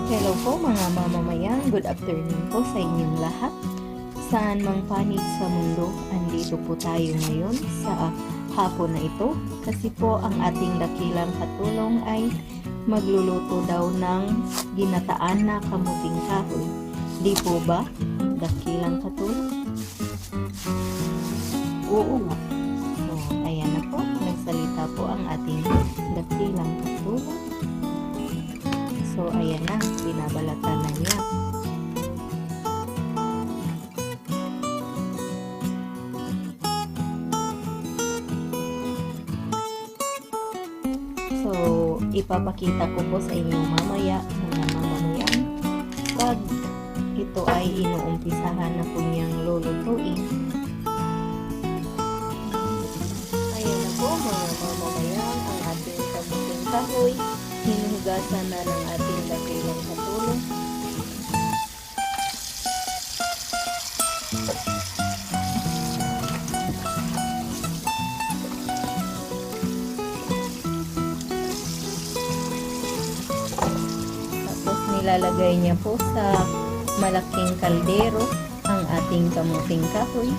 Hello po mga mamamayan, good afternoon po sa inyong lahat. Saan mang panig sa mundo, andito po tayo ngayon sa hapon na ito kasi po ang ating dakilang katulong ay magluluto daw ng ginataan na kamuting kahoy. Di po ba, dakilang katulong? Oo nga. So, ayan na po, nagsalita po ang ating dakilang katulong. So, ayan na, binabalatan na niya. So, ipapakita ko po sa inyo mamaya, mga mamamayan, pag ito ay inuumpisahan na po niyang lulutuin. Ayan na po, mga mamamayan, ang ating kamuting kahoy. Hinuhugasan na ng ating dakilang katulong. Tapos nilalagay niya po sa malaking kaldero ang ating kamuting kahoy.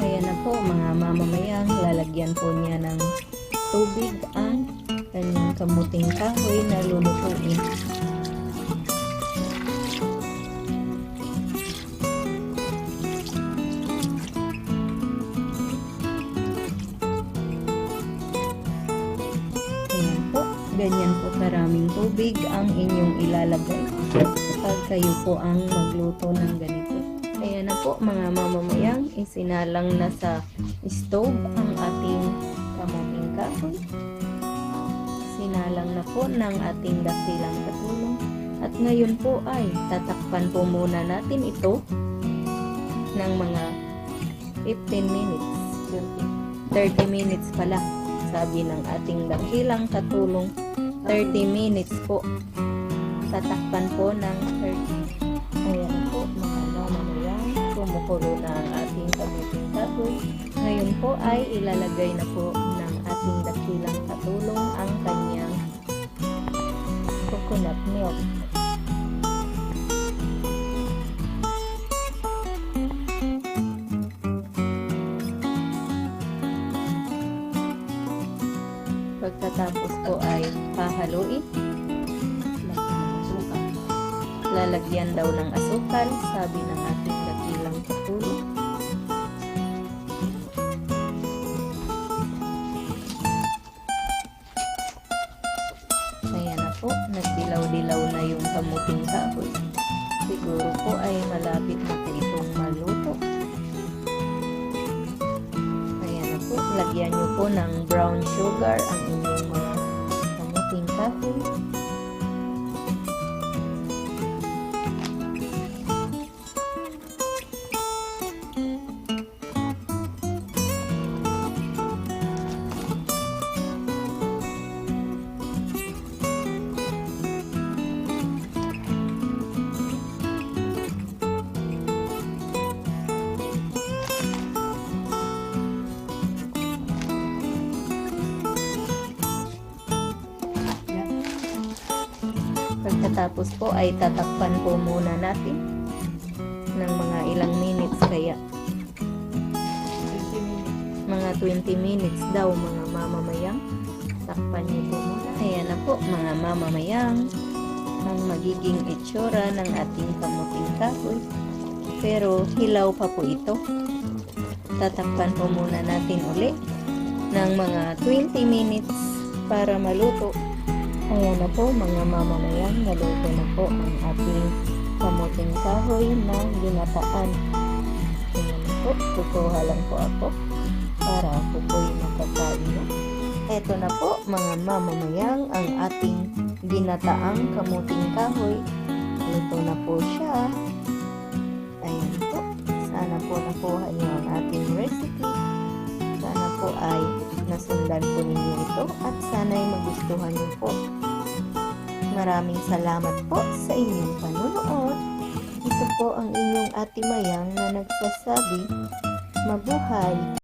Kaya na po mga mamamayang, lalagyan po niya ng tubig ang kanyang kamuting kahoy na lulutuin. Ayan po, ganyan po karaming tubig ang inyong ilalagay pag kayo po ang magluto ng ganito. Ayan na po mga mamamayang, isinalang na sa stove ang ating kamuting kahoy. Sinalang na po ng ating dakilang katulong. At ngayon po ay tatakpan po muna natin ito ng mga 15 minutes. 30 minutes pala. Sabi ng ating dakilang katulong, 30 minutes po. Tatakpan po ng 30. Ayan po mga mamamayan. Kumukulo na ang ating kamuting kahoy. Ngayon po ay ilalagay na po ng ating dakilang katulong ang kanyang coconut milk. Pagkatapos po ay pahaluin. Lalagyan daw ng asukal, sabi ng ating dakilang katulong. Ayan na po, nagdilaw-dilaw na yung kamuting kahoy. Siguro po ay malapit na po itong maluto. Ayan na po, lagyan nyo po ng brown sugar ang inyong mga kamuting kahoy. Pagkatapos po ay tatakpan po muna natin ng mga ilang minutes, kaya mga 20 minutes daw mga mamamayang. Takpan niyo po muna. Ayan na po mga mamamayang ang magiging itsura ng ating kamuting kahoy. Pero hilaw pa po ito. Tatakpan po muna natin uli ng mga 20 minutes para maluto. Ayan na po mga mamamayan, naluto na po ang ating kamuting kahoy na ginataan. Ayan na po, kukuha lang po ako para ako po'y makakain na. Eto na po mga mamamayang ang ating ginataang kamuting kahoy. Luto na po siya. Ayan po, sana po nakuha niyo ang ating recipe. Sana po ay nasundan po ninyo ito at sana'y magustuhan niyo po. Maraming salamat po sa inyong panunood. Ito po ang inyong Ate Mayang na nagsasabi, mabuhay!